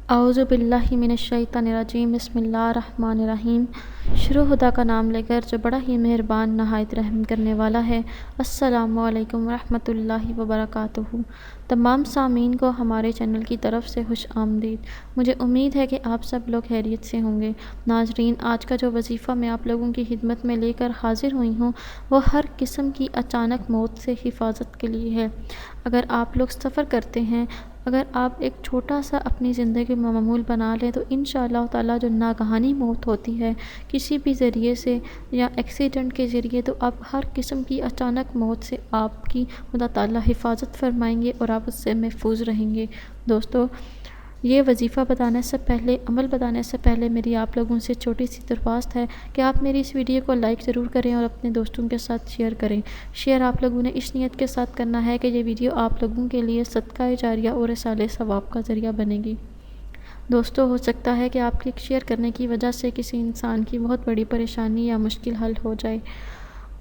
اعوذ باللہ من الشیطان الرجیم بسم اللہ الرحمن الرحیم۔ شروع خدا کا نام لے کر جو بڑا ہی مہربان نہایت رحم کرنے والا ہے۔ السلام علیکم ورحمۃ اللہ وبرکاتہ۔ تمام سامعین کو ہمارے چینل کی طرف سے خوش آمدید۔ مجھے امید ہے کہ آپ سب لوگ خیریت سے ہوں گے۔ ناظرین، آج کا جو وظیفہ میں آپ لوگوں کی خدمت میں لے کر حاضر ہوئی ہوں وہ ہر قسم کی اچانک موت سے حفاظت کے لیے ہے۔ اگر آپ لوگ سفر کرتے ہیں، اگر آپ ایک چھوٹا سا اپنی زندگی میں معمول بنا لیں تو انشاءاللہ تعالیٰ جو ناگہانی موت ہوتی ہے کسی بھی ذریعے سے یا ایکسیڈنٹ کے ذریعے، تو آپ ہر قسم کی اچانک موت سے آپ کی خدا تعالیٰ حفاظت فرمائیں گے اور آپ اس سے محفوظ رہیں گے۔ دوستو، یہ وظیفہ بتانے سے پہلے، عمل بتانے سے پہلے میری آپ لوگوں سے چھوٹی سی درخواست ہے کہ آپ میری اس ویڈیو کو لائک ضرور کریں اور اپنے دوستوں کے ساتھ شیئر کریں۔ شیئر آپ لوگوں نے اس نیت کے ساتھ کرنا ہے کہ یہ ویڈیو آپ لوگوں کے لیے صدقہ جاریہ اور رسالہ ثواب کا ذریعہ بنے گی۔ دوستو، ہو سکتا ہے کہ آپ کے شیئر کرنے کی وجہ سے کسی انسان کی بہت بڑی پریشانی یا مشکل حل ہو جائے۔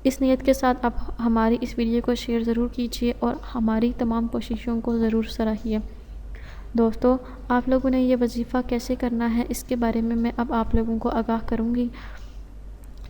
اس نیت کے ساتھ آپ ہماری اس ویڈیو کو شیئر ضرور کیجیے اور ہماری تمام کوششوں کو ضرور سراہیے۔ دوستو، آپ لوگوں نے یہ وظیفہ کیسے کرنا ہے اس کے بارے میں اب آپ لوگوں کو آگاہ کروں گی۔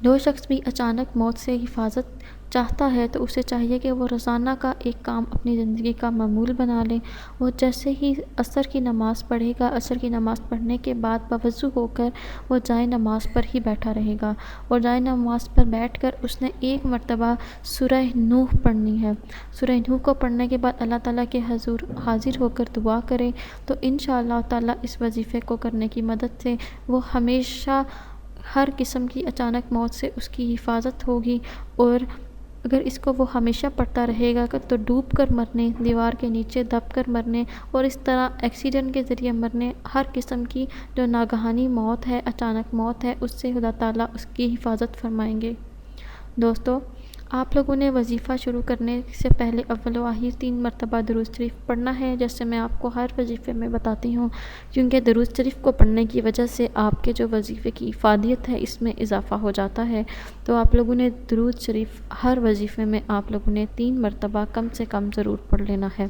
جو شخص بھی اچانک موت سے حفاظت چاہتا ہے تو اسے چاہیے کہ وہ روزانہ کا ایک کام اپنی زندگی کا معمول بنا لے۔ وہ جیسے ہی عصر کی نماز پڑھے گا، عصر کی نماز پڑھنے کے بعد باوضو ہو کر وہ جائے نماز پر ہی بیٹھا رہے گا اور جائے نماز پر بیٹھ کر اس نے ایک مرتبہ سورہ نوح پڑھنی ہے۔ سورہ نوح کو پڑھنے کے بعد اللہ تعالیٰ کے حضور حاضر ہو کر دعا کرے تو انشاءاللہ تعالیٰ اس وظیفے کو کرنے کی مدد سے وہ ہمیشہ ہر قسم کی اچانک موت سے اس کی حفاظت ہوگی۔ اور اگر اس کو وہ ہمیشہ پڑھتا رہے گا تو ڈوب کر مرنے، دیوار کے نیچے دب کر مرنے اور اس طرح ایکسیڈنٹ کے ذریعے مرنے، ہر قسم کی جو ناگہانی موت ہے، اچانک موت ہے، اس سے خدا تعالیٰ اس کی حفاظت فرمائیں گے۔ دوستو، آپ لوگوں نے وظیفہ شروع کرنے سے پہلے اول و آخر 3 مرتبہ درود شریف پڑھنا ہے، جیسے میں آپ کو ہر وظیفے میں بتاتی ہوں، کیونکہ درود شریف کو پڑھنے کی وجہ سے آپ کے جو وظیفے کی افادیت ہے اس میں اضافہ ہو جاتا ہے۔ تو آپ لوگوں نے درود شریف ہر وظیفے میں آپ لوگوں نے 3 مرتبہ کم سے کم ضرور پڑھ لینا ہے۔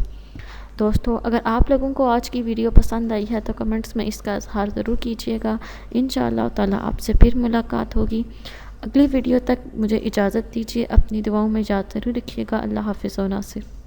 دوستو، اگر آپ لوگوں کو آج کی ویڈیو پسند آئی ہے تو کمنٹس میں اس کا اظہار ضرور کیجیے گا۔ انشاءاللہ تعالیٰ آپ سے پھر ملاقات ہوگی۔ اگلی ویڈیو تک مجھے اجازت دیجیے۔ اپنی دعاؤں میں یاد ضرور رکھیے گا۔ اللہ حافظ و ناصر۔